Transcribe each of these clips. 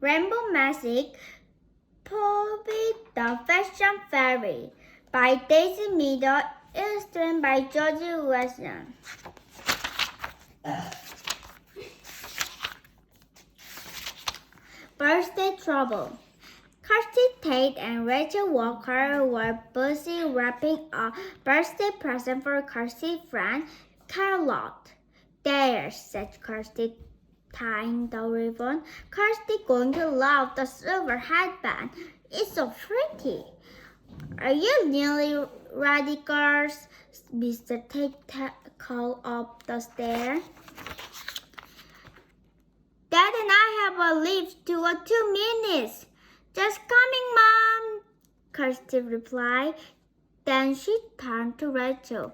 Rainbow Phoebe the Fashion Fairy by Daisy Meadows, illustrated by George Weston. Birthday Trouble. Kirsty, Tate, and Rachel Walker were busy wrapping a birthday present for Kirsty's friend, Charlotte. There, said Kirsty, tying the ribbon. Kirsty going to love the silver headband. It's so pretty. Are you nearly ready, girls? Mr. Tate called up the stairs. Dad and I have a lift to 2 minutes. Just coming, Mom, Kirsty replied. Then she turned to Rachel.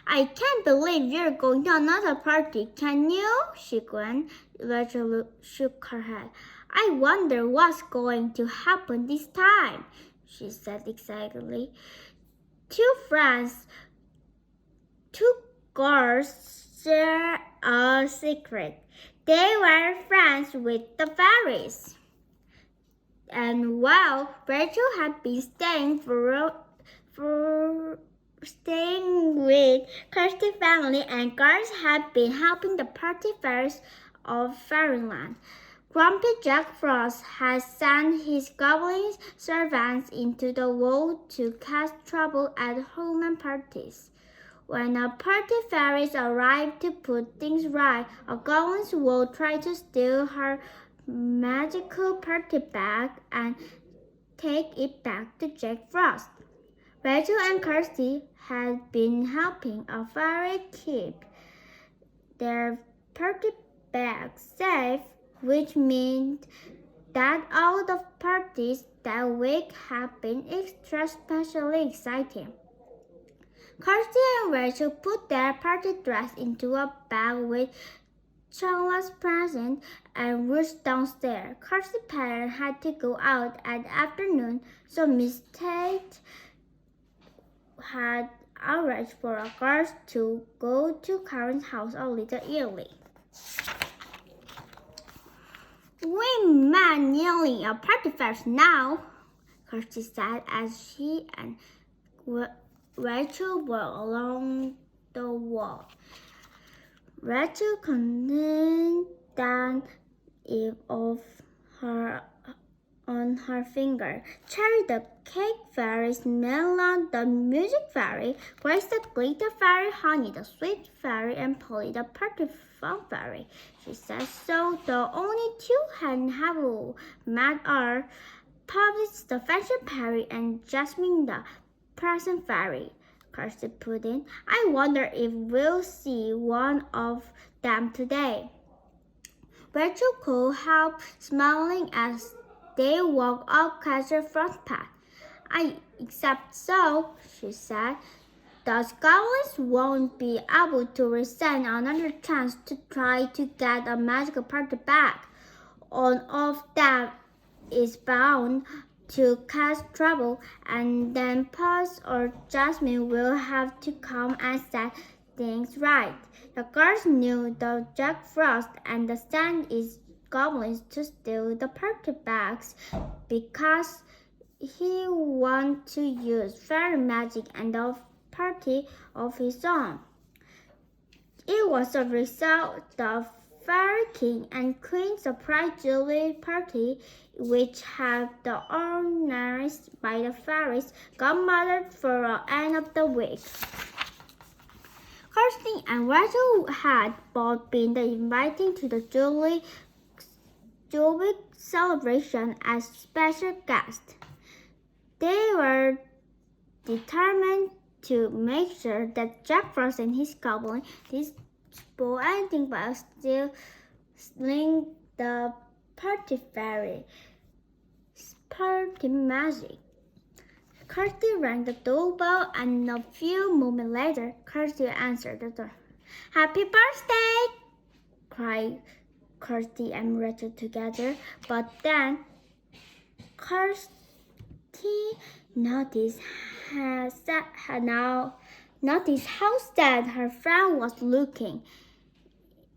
I can't believe you're going to another party, can you? She grinned. Rachel shook her head. I wonder what's going to happen this time, she said excitedly. Two girls share a secret. They were friends with the fairies. And while Rachel had been staying with Kirsty's family, and girls had been helping the party fairies of Fairyland, Grumpy Jack Frost had sent his goblin servants into the world to cause trouble at home parties. When a party fairies arrived to put things right, a goblin will try to steal her magical party bag and take it back to Jack Frost. Rachel and Kirsty had been helping a fairy keep their party bags safe, which meant that all the parties that week had been especially exciting. Kirsty and Rachel put their party dress into a bag with Charlotte's present and rushed downstairs. Kirsty's parents had to go out at afternoon, so Miss Tate had arranged for a girls to go to Karen's house a little early. We met nearly a party first now, Kirsty said as she and Rachel were along the wall. Rachel couldn't stand it off on her finger. Cherry the cake fairy, Melon the music fairy, Grace the glitter fairy, Honey the sweet fairy, and Polly the party fun fairy. She said so. The only two hadn't met are Poppy the fashion fairy and Jasmine the present fairy. Kirsty put in. I wonder if we'll see one of them today. Rachel could help smiling as they walked up Castle front path. I accept so, she said. Those goblins won't be able to resent another chance to try to get a magical party back. One of them is bound to cause trouble, and then Puss or Jasmine will have to come and set things right. The girls knew the Jack Frost and the Sand-East goblins to steal the party bags because he wanted to use fairy magic and a party of his own. It was a result of Fairy King and Queen surprise jewelry party, which had the organized by the fairies godmother for the end of the week. Kirsty and Rachel had both been invited to the jewelry celebration as special guests. They were determined to make sure that Jack Frost and his goblin didn't spoil anything but still sling the party fairy party magic. Kirsty rang the doorbell, and a few moments later, Kirsty answered the door. Happy birthday! Cried Kirsty and Rachel together. But then Kirsty noticed how sad her friend was looking.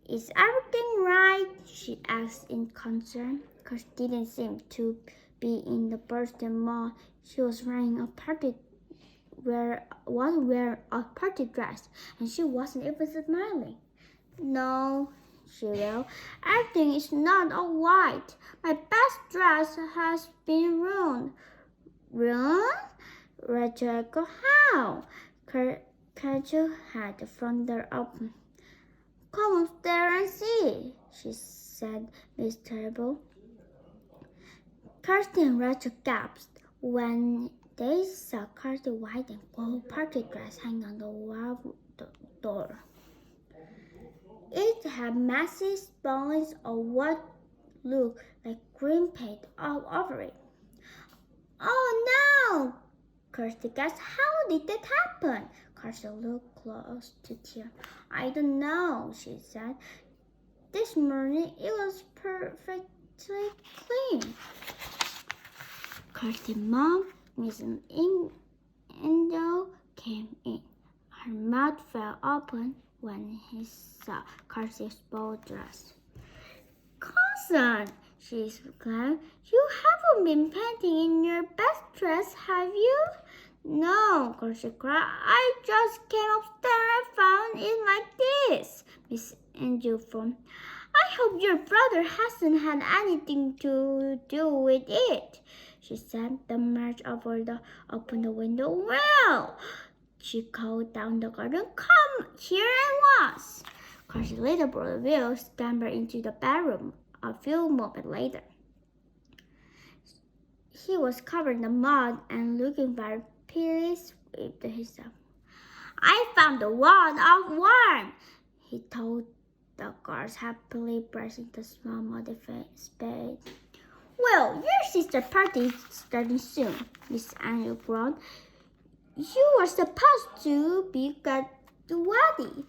Is everything right? She asked in concern. Kirsty didn't seem to be in the birthday mood. She was wearing a party dress, and she wasn't even smiling. No, she will. Everything is not all right. My best dress has been ruined. Ruined? Rachel echoed, how? Rachel had the front door open. Come upstairs and see, she said miserable. Kirsty and Rachel gasped when they saw Kirsty's white and gold party dress hanging on the wall door. It had massive spots of what looked like green paint all over it. Oh no! Kirsty gasped. How did that happen? Kirsty looked close to tears. I don't know, she said. This morning it was perfectly clean. Kirsty's mom, Mrs. Angel, came in. Her mouth fell open when he saw Kirsty's bold dress. Cousin, she exclaimed, you haven't been painting in your best dress, have you? No, Kirsty cried. I just came upstairs and found it like this. Miss Angel phoned. I hope your brother hasn't had anything to do with it, she said. The march over opened the window. Well, she called down the garden. Come here at once. Kirsty's little brother Will scampered into the bedroom a few moments later. He was covered in mud and looking very pleased with himself. I found the wand of worm, he told the guards, happily pressing the small muddy spade. Well, your sister's party is starting soon, Miss Angel groaned. You were supposed to be get ready.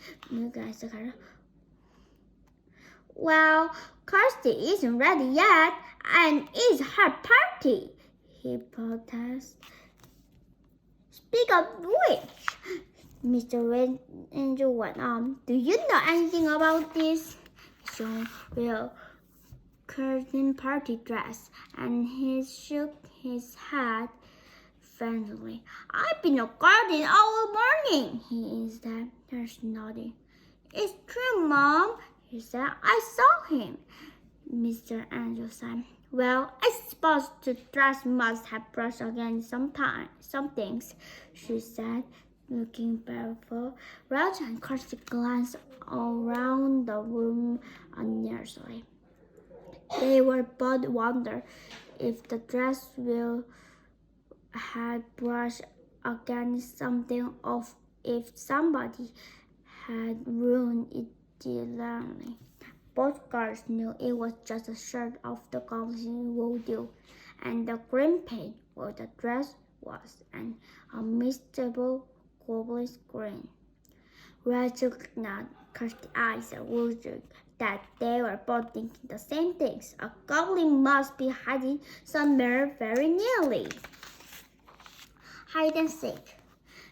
Well, Kirsty isn't ready yet, and it's her party, he protested. Speak of which, Mr. Angel went on, do you know anything about this? John Will curtain party dress, and he shook his head friendly. I've been a garden all morning, he said. There's nothing. It's true, Mom, he said. I saw him. Mr. Angel said, well, I suppose the dress must have brushed against some things, she said, looking barefoot. Rachel and Kirsty glanced around the room uneasily. They were both wondering if the dress will had brushed against something or if somebody had ruined it deliberately. Both girls knew it was just a shirt of the goblin voodoo, and the green paint where the dress was an unmistakable goblin green. Rachel nodded. Kirsty's eyes wondered that they were both thinking the same things. A goblin must be hiding somewhere very nearly. Hide and seek.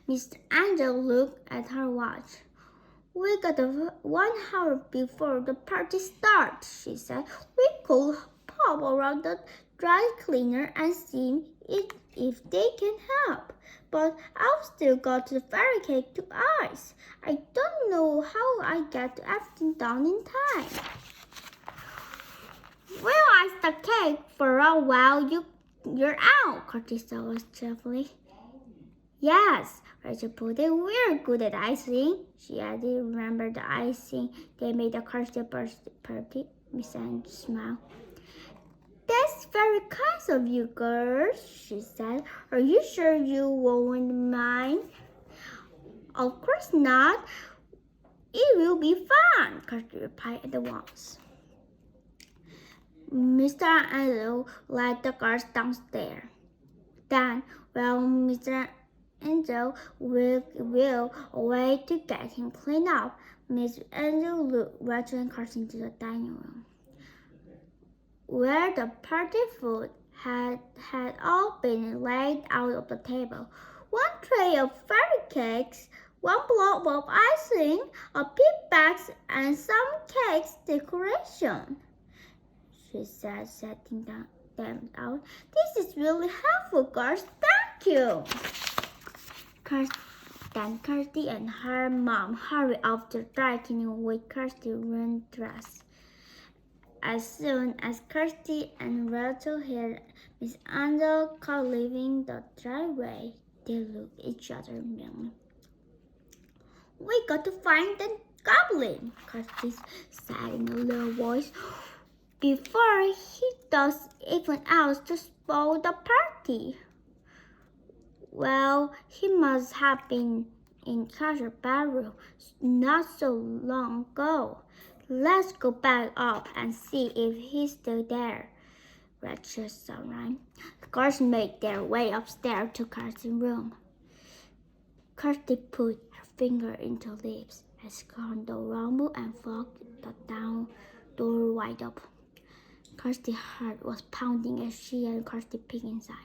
Mr. Angel looked at her watch. We got 1 hour before the party starts, she said. We could pop around the dry cleaner and see if they can help. But I've still got the fairy cake to ice. I don't know how I get everything done in time. We'll ice the cake for a while you're out, Kirsty said cheerfully. Yes, Rachel put it. We're good at icing, she added. Remember the icing they made at Kirsty's birthday party? Miss Anne smiled. That's very kind of you girls, she said. Are you sure you won't mind? Of course not. It will be fun, Kirsty replied at once. Mr. Angel led the girls downstairs. Then, while Mr. Angel will away to get him cleaned up, Miss Angel looked Rachel and Kirsty into the dining room, where the party food had all been laid out on the table. 1 tray of fairy cakes, 1 block of icing, a pink bag, and some cake decoration. she said, setting them out. This is really helpful, girls. Thank you. Then Kirsty and her mom hurried off to darkening with Kirsty's ruined dress. As soon as Kirsty and Rachel heard Miss Angel car leaving the driveway, they looked at each other meanly. We got to find the goblin, Kirsty said in a low voice, before he does even else to spoil the party. Well, he must have been in Carter's bedroom not so long ago. Let's go back up and see if he's still there, Rachel said. The girls made their way upstairs to Carter's room. Kirsty put her finger into her lips as Condor rumbled and flung the down door wide open. Kirsty's heart was pounding as she and Kirsty peeked inside.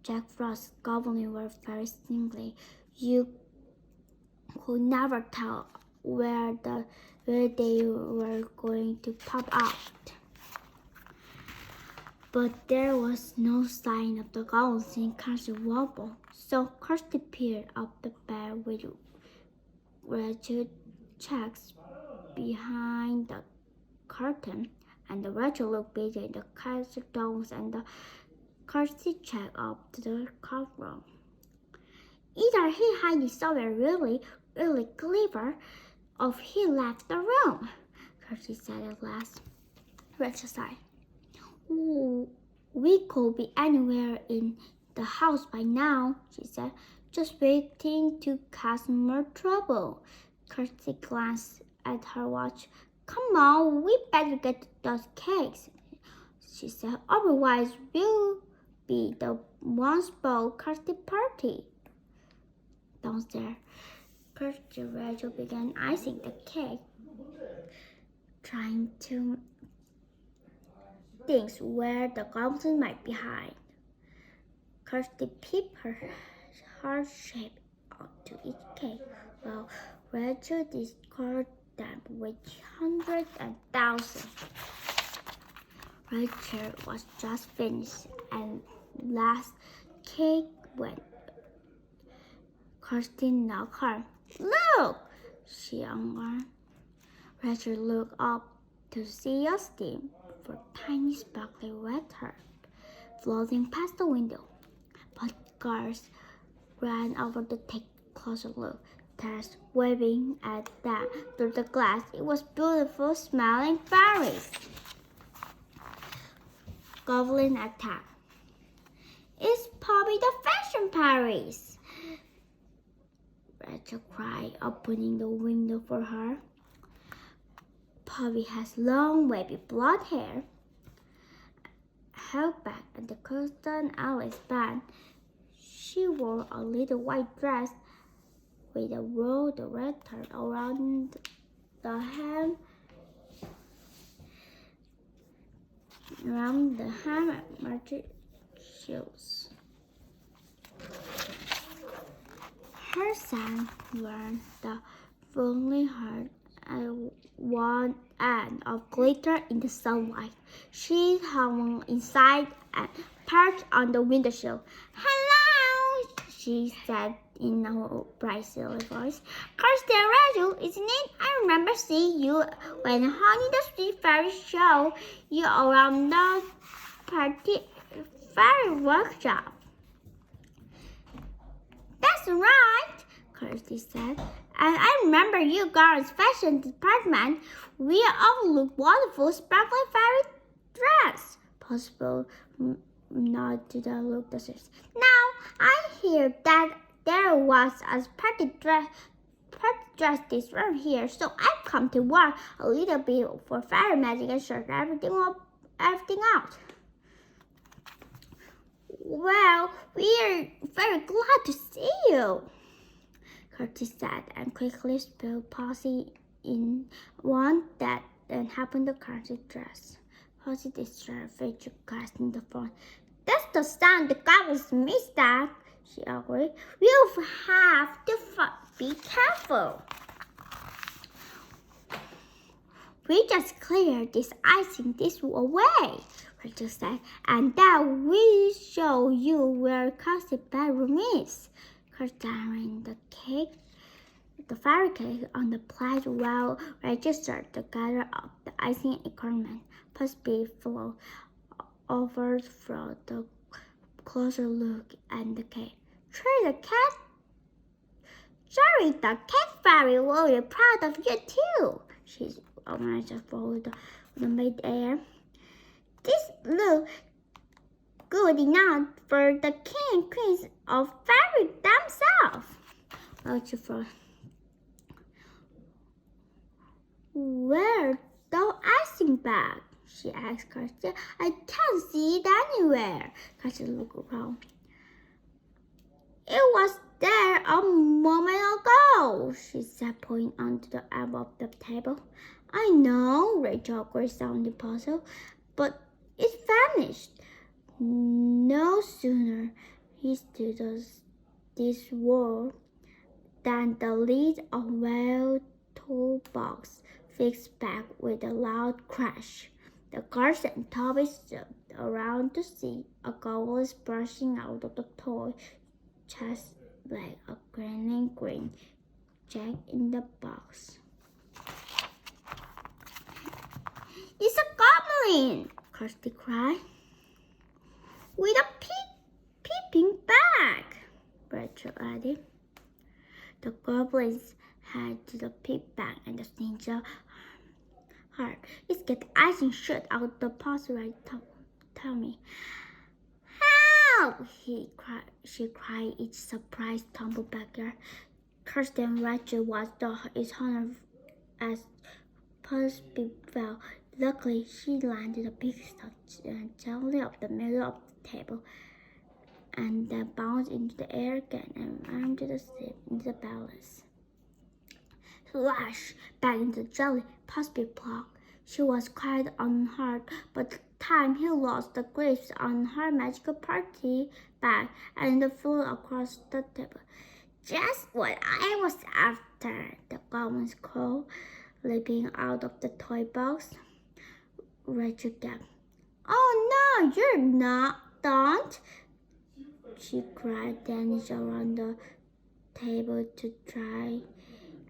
Jack Frost's goblins were very singly. You could never tell where they were going to pop out. But there was no sign of the goblins in Kirsty's wobble, so Kirsty peered up the bed with Rachel checks behind the curtain, and the Rachel looked between the castle doors and the Kirsty checked up to the cover. Either he hid somewhere really clever, or he left the room, Kirsty said at last. Rachel sighed. We could be anywhere in the house by now, she said, just waiting to cause more trouble. Kirsty glanced at her watch. Come on, we better get those cakes, she said. Otherwise, we'll be the one spoiled Kirsty party. Downstairs, Kirsty and Rachel began icing the cake, trying to think where the goblin might be hiding. Kirsty peeped her heart shape onto each cake, while Rachel discarded them with hundreds and thousands. Rachel was just finished, and last cake went. Kirsty knocked her. Look! She unlearned. Rachel looked up to see a steam for tiny sparkling red herb floating past the window. But girls ran over to take a closer look. Tess waving at them through the glass. It was beautiful smiling fairies. Goblin attack. It's Phoebe the fashion fairies, Rachel cried, opening the window for her. Phoebe has long wavy blonde hair, held back at the custom Alice band. She wore a little white dress with a roll of red thread around the hem and matched shoes. Her son wearing the fully hard at one end of glitter in the sunlight. She hung inside and perched on the windowsill. Hello, she said in a bright silly voice. Kirsty and Rachel, isn't it? I remember seeing you when Honey the Sweet Fairy showed you around the fairy workshop. That's right, Kirsty said. And I remember you girls' fashion department. We all look wonderful, sparkling fairy dress. Possible nod to the look the sisters. Now I hear that there was a pretty dress this round here, so I've come to work a little bit for fairy magic and sort everything out. Well, we're very glad to see you, Kirsty said, and quickly spilled Posy in one that then happened to Kirsty's dress. Posy distracted featured glass in the front. That's the sound the goblins missed that, she agreed. We'll have to be careful. We just cleared this icing this away, Rachel said, and then we show you where Cossy's bedroom is. Carrying the fairy cake on the plate while Rachel started to gather up the icing equipment. Possibly flew over for the closer look at the cake. Cherry, the cake fairy will be proud of you too. She's almost followed the mid-air. This looks good enough for the king and queens of fairy themselves. Rachel thought, "Where's the icing bag?" she asked Kirsty. "I can't see it anywhere." Kirsty looked around. "It was there a moment ago," she said, pointing onto the edge of the table. "I know," Rachel agreed, sounding puzzled, "but it vanished." No sooner he stood this wall than the lid of well toolbox fixed back with a loud crash. The girls and Toby stood around to see a goblin brushing out of the toy chest like a grinning green Jack in the box. "It's a goblin!" Kirsty cried. "With a peeping bag," Rachel added. The goblins had to the peep bag and the ninja heart. "Let's get the icing shot out the puzzle, Tommy." "Help!" She cried, each surprised tumble backyard. Kirsty and Rachel watched his honor as Pussy fell. Luckily, she landed a big gently up the middle of the table, and then bounced into the air again and ran to the seat into the balance. Slash! Back into the jelly, Pussy plucked. She was quite unhurt, but the time he lost the grips on her magical party bag and flew across the table. "Just what I was after," the goblin called, leaping out of the toy box. Rachel gasped. "Oh no, you're not, don't!" she cried, dancing around the table to try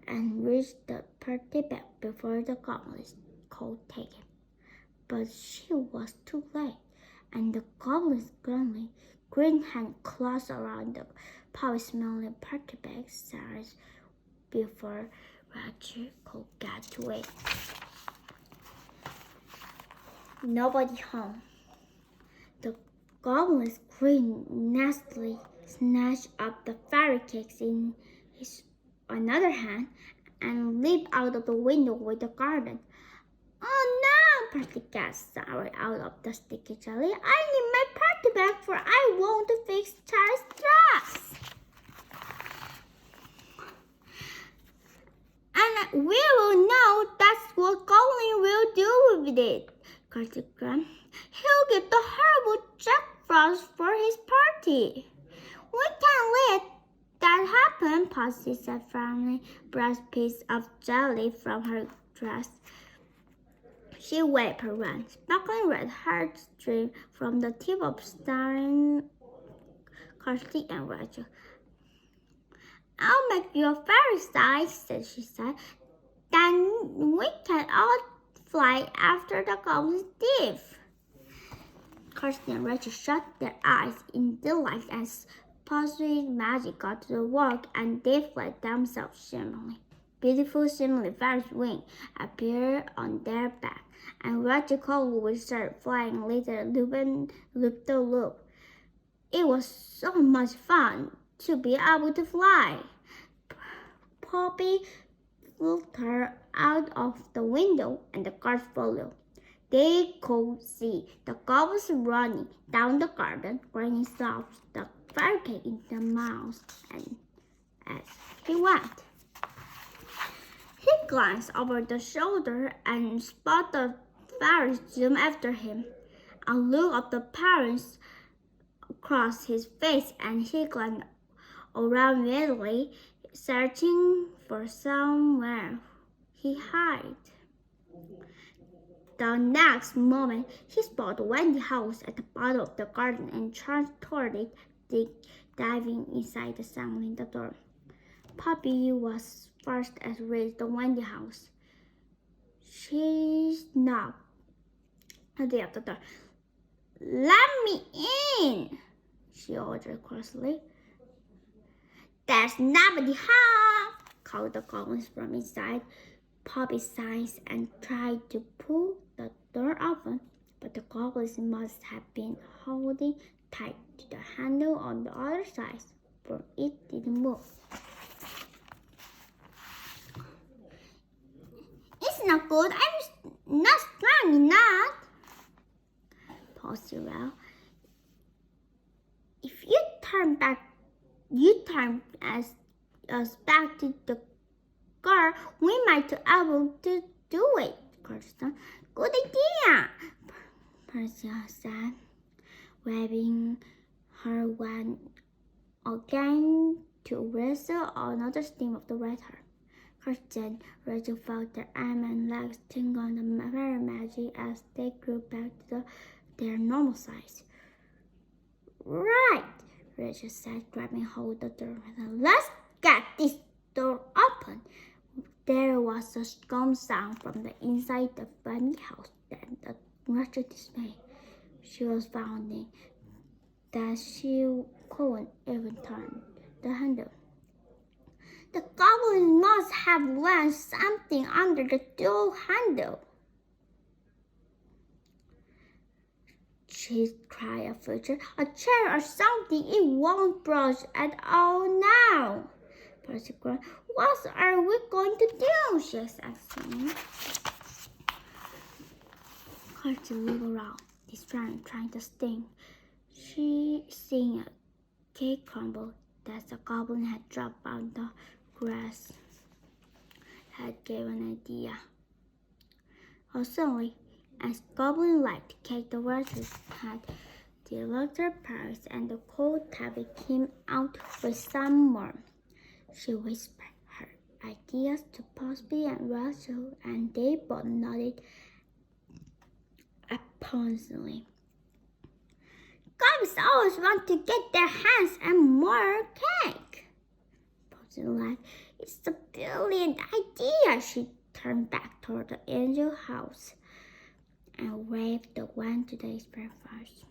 and reach the party bag before the goblins could take it. But she was too late, and the goblin's green hand closed around the power-smelling party bag size before Rachel could get to it. Nobody home. The goblin's green nastily snatched up the fairy cakes in his another hand and leaped out of the window with the garden. "Oh no!" Percy gasped, sour out of the sticky jelly. "I need my party bag, for I want to fix Charlie's dress." "And we will know that's what Goblin will do with it," Percy grunted. "He'll get the horrible Jack Frost for his party." "We can't let that happen," Pussy said firmly, brushed a piece of jelly from her dress. She waved her wand. Sparkling red hearts streamed from the tip of staring Kirsty and Rachel. "I'll make you a fairy size," she said. "Then we can all fly after the goblin's thief." Kirsty and Rachel shut their eyes in delight as Pussy's magic got to work, and they fled themselves shimmering. Beautiful shimmering fairies' wings appeared on their back, and Rachel would start flying little loop-de-loop. It was so much fun to be able to fly. Poppy flew her out of the window, and the cars followed. They could see the goblins running down the garden, Granny stuffed the fairy cake in the mouth, and as he went, he glanced over the shoulder and spotted the fairies zoom after him. A look of the parents crossed his face, and he glanced around weirdly, searching for somewhere he hid. The next moment, he spotted Wendy's house at the bottom of the garden and charged toward it, diving inside and slamming the door. Phoebe was first as reached the Wendy house. She knocked at the door. "Let me in," she ordered crossly. "There's nobody home," called the goblins from inside. Phoebe sighed and tried to pull the door open, but the goblins must have been holding tight to the handle on the other side, for it didn't move. "It's not good. I'm not strong enough," Percival. "If you turn us back to the car, we might be able to do it," Kirsten. "Good idea," Percival said, waving her wand again to wrestle another steam of the water. Kirsten, Rachel felt their arms and legs tingle on the fairy magic as they grew back to their normal size. "Right," Rachel said, grabbing hold of the door. "Let's get this door open." There was a scum sound from the inside the bunny house. Then the Rachel dismay. She was finding that she couldn't even turn the handle. "The goblin must have left something under the door handle," she cried after. "A chair or something. It won't budge at all now." Percy cried. "What are we going to do?" she asked me. Percy looked around, distracted, trying to sting. She seen a cake crumble that the goblin had dropped on the grass. Had given an idea. Suddenly, as goblin liked cake, the Rachel had the electric powers and the cold tabby came out with some more. She whispered her ideas to Phoebe and Rachel, and they both nodded approvingly. "Goblins always want to get their hands on more cake," Phoebe laughed. "It's a brilliant idea." She turned back toward the angel house and waved the wand to the springfires.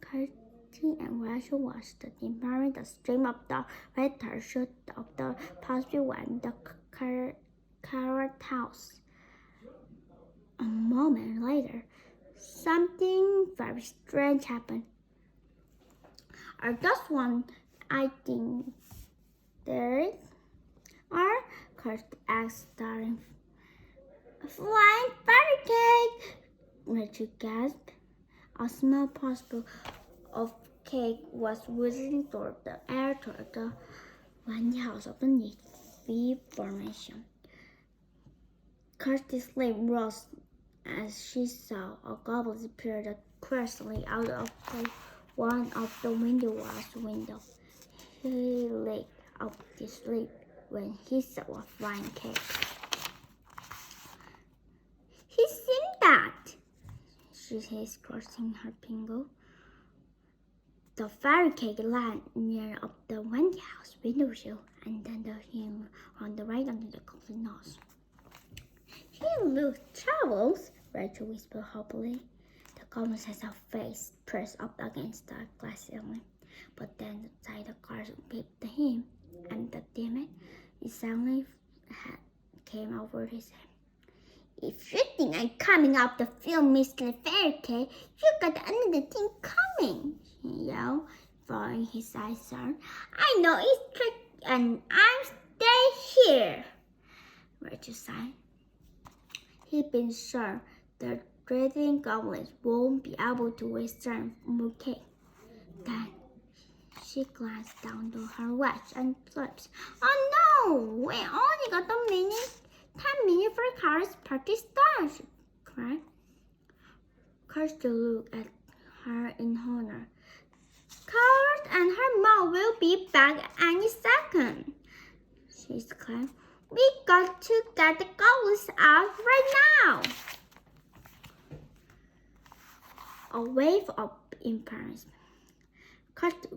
Kirsty and Rachel watched the environment. The stream of the water shoot of the positive wand, the carrot house. A moment later, something very strange happened. "Are those one I think there are?" Kirsty asked, starting. "Flying fairy cake!" Rachel gasped. A small particle of cake was whizzing through the air toward the Wendy house underneath V formation. Kirsty's lip rose as she saw a goblin appear quietly out of one of the window's windows. He licked up his lip when he saw a flying cake. "He's seen that," she said, crossing her finger. The fairy cake landed near up the Wendy house windowsill and then him on the right under the goblin nose. "He looks troubled," Rachel whispered hopefully. The goblin had her face pressed up against the glass ceiling, but then the side of the car peeped at him, and the demon suddenly came over his head. "If you think I'm coming up the field, Mr. Fairy Cake, you got another thing coming," he yelled, following his eyes out. "I know it's trick and I'm stay here," Rachel sighed. He'd been sure the dreading goblins won't be able to withstand more cake. Then she glanced down to her watch and flipped. "Oh no, we only got 10 minutes for the carrot party starts," she cried. Kirsty looked at her in honor. "Carrot and her mom will be back any second," she exclaimed. "We got to get the goblins out right now." a wave of embarrassment.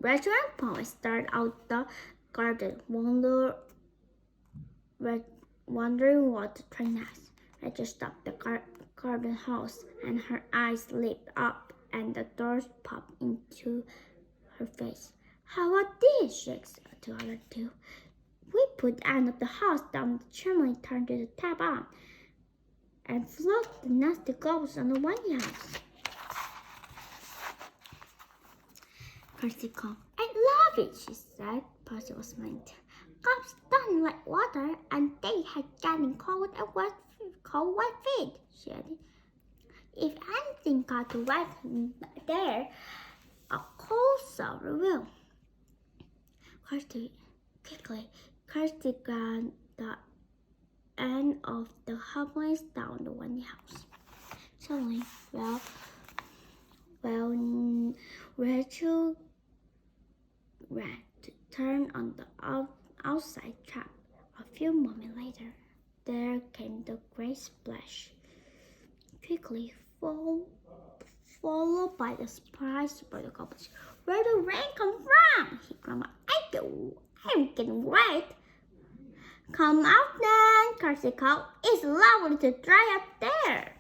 Rachel and Paul started out the garden, wondering what to try next. Rachel stopped the garden hose, and her eyes lit up, and the doors popped into her face. "How about this?" she asked the other two. "We put the end of the hose down the chimney, turned the tap on, and float the nasty ghosts on the one house." Kirsty called. "I love it," she said. Percy was smiling. "Gobs don't like water, and they had gotten cold wet feet," she added. "If anything got wet there, a cold shower will." Kirsty grabbed the end of the hose down the one house. Suddenly, Rachel ran to turn on the outside tap. A few moments later, there came the great splash, quickly followed by the surprise by the goblins. "Where the rain come from?" he grumbled. "I'm getting wet." "Come out then," Kirsty called. "It's lovely to dry up there."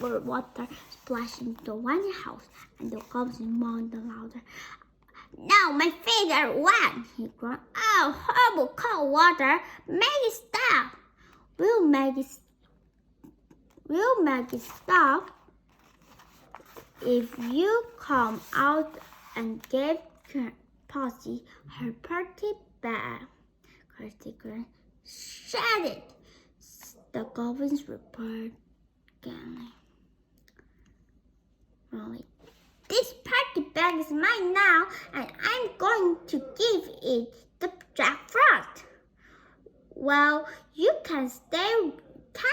Water splashed into one house, and the goblins moaned louder. "Now my feet are wet," he groaned. "Oh, horrible cold water! Make it stop!" We'll make it stop if you come out and give Posy her pretty bag." Kirsty grinned. "Shut it!" the goblins replied gently. "Really, this party bag is mine now, and I'm going to give it to Jack Frost." "Well, you can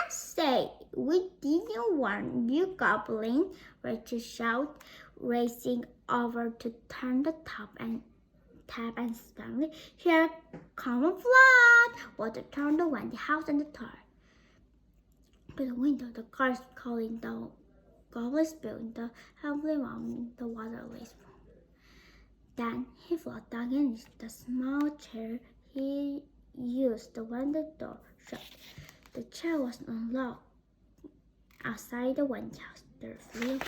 say we didn't warn you, Goblin," Rachel shouted, racing over to turn the tap and suddenly, "Here come a flood!" Water turned around the house and the door. To the window, the cars calling the goblin spilled heavily around the water lace. Then he flowed down into the small chair he used when the door shut. The chair was unlocked. Outside the windows, there flew.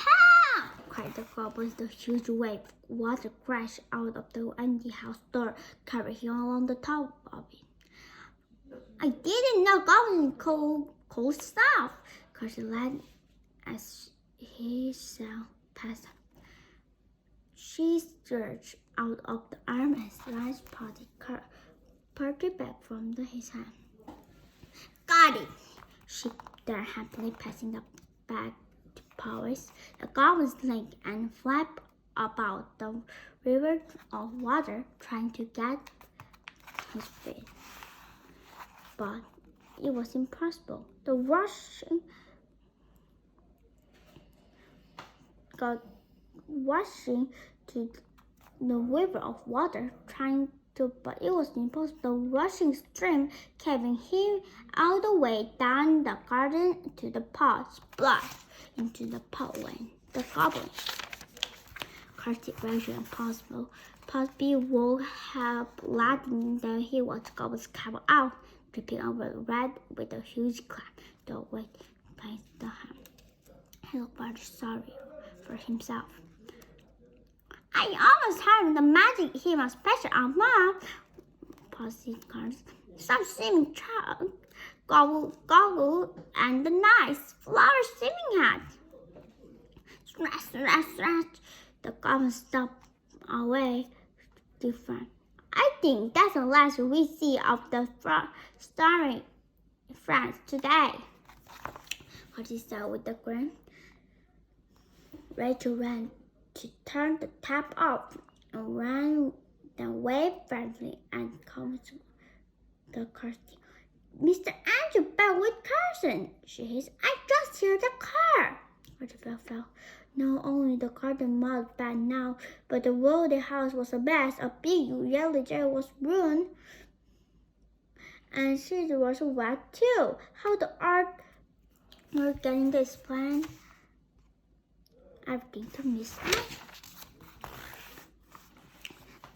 "Help!" cried the goblins. The huge wave of water crashed out of the empty house door, carrying him along the top of it. "I didn't know goblins cold stuff," Kirsty laughed as he sailed past them. She stretched out of the arm and snatched Party back from his hand. "Got it!" she declared happily, passing the bag to Powers. The goblins blinked and flapped about the river of water, trying to get his feet. But it was impossible. The rushing to the river of water, but it was impossible. The rushing stream carrying him all the way down the garden to the pot, splashed into the pot when the goblins. Kirsty, Rachel, and Phoebe would have let them hear what goblins came out, dripping over red with a huge cloud. The weight placed the hand. He looked very sorry for himself. "I almost heard the magic he must special on Mom," Posy cards. "Some swimming trunk, goggle, and the nice flower swimming hat." Scratch. The goblin stopped away different. "I think that's the last we see of the starry friends today," Posy said with a grin. Rachel ran to turn the tap off and then waved friendly and called the Kirsty. "Mr. Andrew back with Carson," she hissed. "I just heard the car." Rachel fell. Not only the garden mud bad now, but the road house was a mess. A big yellow chair was ruined, and she was wet too. How the earth You're getting this plan. Everything to Miss Anne.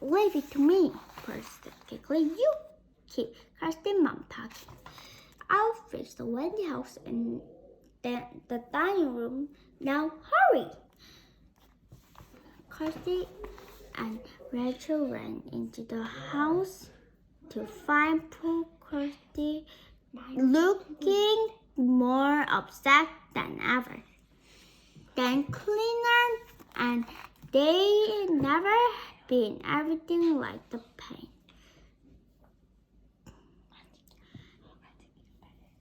Leave it to me, Kirsty quickly. You keep Kirsty's mom talking. I'll fix the Wendy house and then the dining room. Now hurry! Kirsty and Rachel ran into the house to find poor Kirsty looking more upset than ever. Then cleaner, and they never been everything like the pain.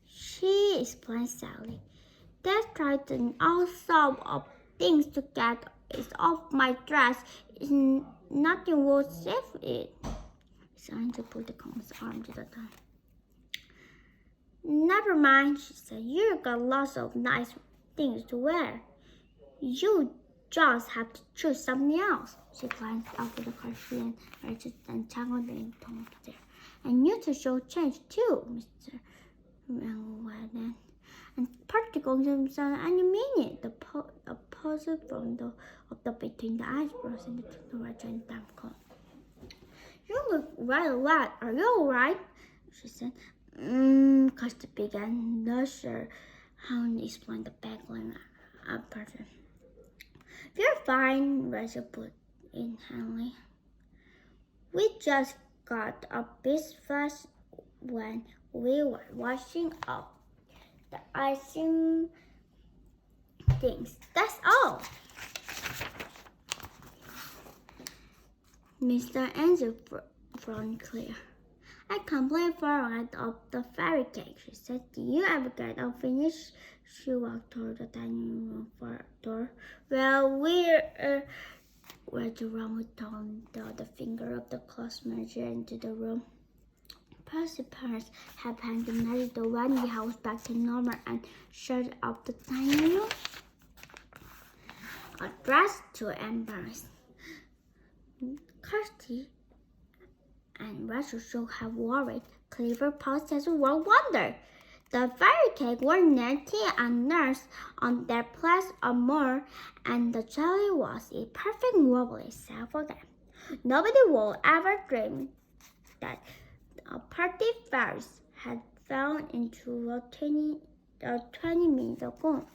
She explained sadly. Dad tried to all sort of things to get it off my dress. Nothing will save it. Angel put the cone's arm to the door. Never mind, she said. You got lots of nice things to wear. You just have to choose something else. She glanced over the curtain and tangled in Tom's hair. And you two should change too, Mr. Melvin. And practical himself any minute. The puzzle from the between the eyebrows and the right and damp cone. You look rather wet. Are you all right? She said. Kirsty began. Not sure how to explain the background person. We're fine, Rachel put in Hanley. We just got a bit fast when we were washing up the icing things. That's all. Mr. Angel frowned clear. I completely forgot of the fairy cake, she said. Do you ever get all finished? She walked toward the dining room door. Well, we're Rachel turned the other finger of the cloth measure into the room. Percy's parents had planned to marry the Wendy house back to normal and shut up the dining room. A dress to embarrass. Kirsty and Rachel should have worried. Clever paused as a world wonder. The fairy cake were Nancy and Nurse on their place or more, and the jelly was a perfect wobbly set for them. Nobody will ever dream that a party fairies had fallen into a 20 minutes ago.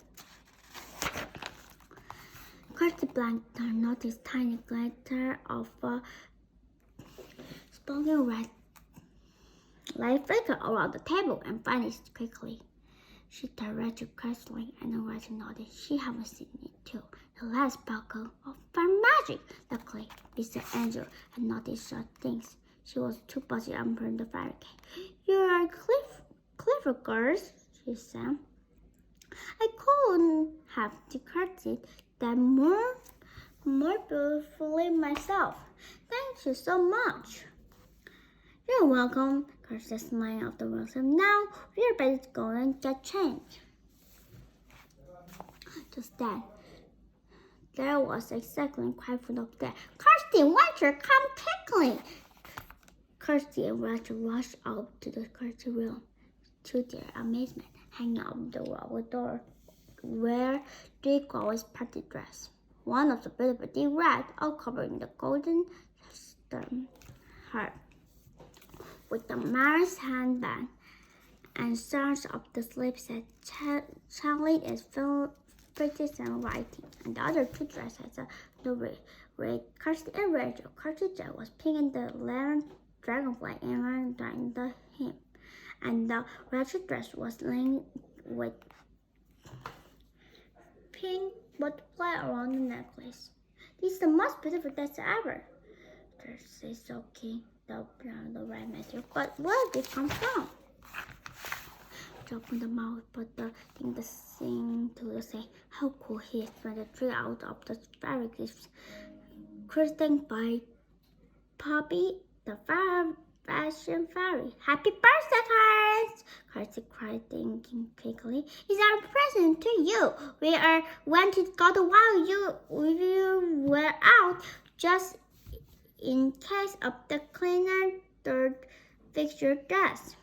Kirsty blanked her noticed tiny glitter of a sparkling red light flickered around the table and vanished quickly. She turned Rachel questioningly, and Rachel nodded. She hadn't seen it too. The last sparkle of fairy magic. Luckily, Mr. Angel had noticed such things. She was too busy unpacking the fairy cake. You are clever girls, she said. I couldn't have decorated that more beautifully myself. Thank you so much. You're welcome, Kirsty smiled off the rose. Now we're ready to go and get changed. Just then, there was a second cry from the upstairs. Kirsty, Rachel, come quickly! Kirsty and Rachel rushed out to the Kirsty room. To their amazement, hanging out the wall door were three girls' party dresses. One of the beautiful deep red, all covered in the golden heart, with the Mary's handbag and stars up the sleeve said Charlie is prettiest and writing, and the other two dresses had the red Kirsty and Rachel. Kirsty's dress was pink and the lemon dragonfly emerald during the hymn, and the Rachel dress was linked with pink butterfly around the necklace. This is the most beautiful dress ever. Kirsty is so keen. The red material, but where did it come from? She opened the mouth, but the thing that seemed to say, how cool he is when the tree out of the fairy gifts. Christened by Phoebe, the fashion fairy. Happy birthday, Clarence! Kirsty cried, thinking quickly. It's our present to you. We went to go to while you were out, just in case of the cleaner third fix your dress.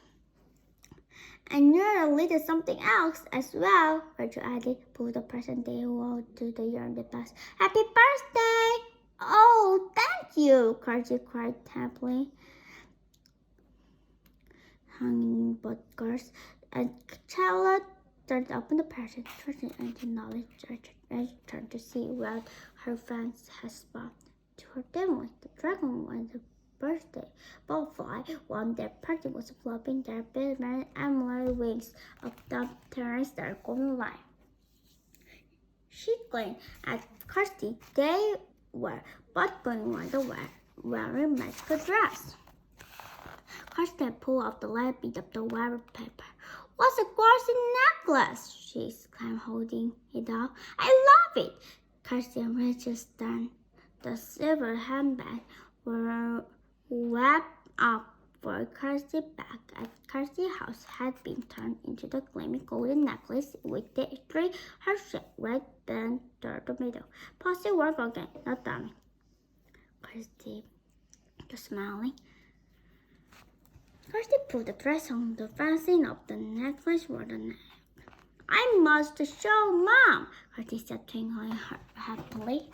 And you're a little something else as well, Rachel added. Pull the present they wrote to the year in the past. Happy birthday! Oh, thank you, Kirsty cried happily. Hanging bookmarks, and Charlotte turned open the present, trusting and knowledge and turned to see what her friends had brought to her family. The dragon was the birthday butterfly. One their party was flapping their big emerald wings of the terrace their golden line. She glanced at Kirsty. They were both putting on wearing magical dress. Kirsty pulled off the last bit of the wire paper. What's a gorgeous necklace? She exclaimed, holding it out. I love it! Kirsty and Rachel stand. The silver handbag were wrapped up for Kirsty's back as Kirsty's house had been turned into the gleaming golden necklace with the three heart-shaped red band through the middle. Positive work again, not dummy. Kirsty was smiling. Kirsty put the dress on the fastening of the necklace for the neck. I must show Mom, Kirsty said, twinkling happily.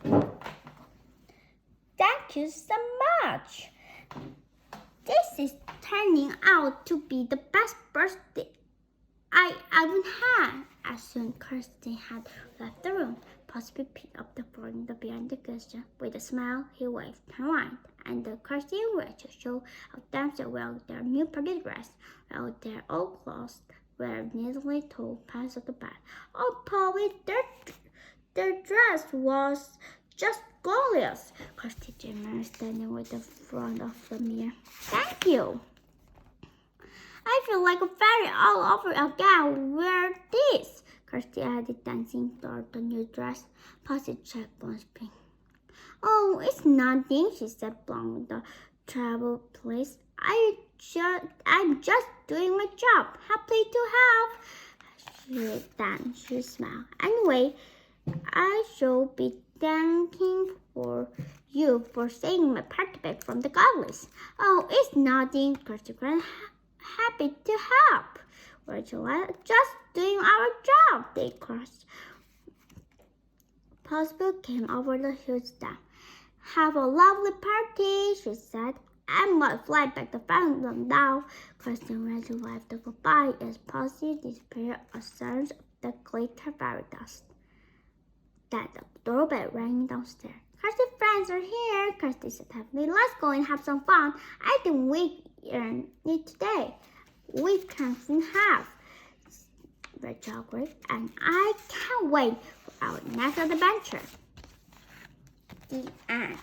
Thank you so much. This is turning out to be the best birthday I ever had. As soon as Kirsty had left the room, Possibly picked up the phone behind the cushion. With a smile, he waved her on, and the Kirsty and Rachel showed how dancers wear their new party dress, while their old clothes were neatly told past the back. Oh, Polly, their dress was just glorious. Kirsty Jimmer standing with the front of the mirror. Thank you. I feel like a fairy all over again. Wear this. Kirsty added, dancing toward the new dress. Posy checked one spring. Oh, it's nothing, she said, blowing the travel place. I'm just doing my job. Happy to help. She smiled. Anyway, I shall be thanking for you for saving my party bag from the goblins. Oh, it's nothing, Kirsty cried. Happy to help. Rachel, just doing our job, they crossed. Possible came over the huge stamp. Have a lovely party, she said. I must fly back to find them now. Kirsty and Rachel waved goodbye as Posy disappeared a surge of the glitter fairy dust. Then the doorbell rang downstairs. Kirsty's friends are here, Kirsty said happily. Let's go and have some fun. I think we earned it today. We can have, Rachel agreed, and I can't wait for our next adventure. The end.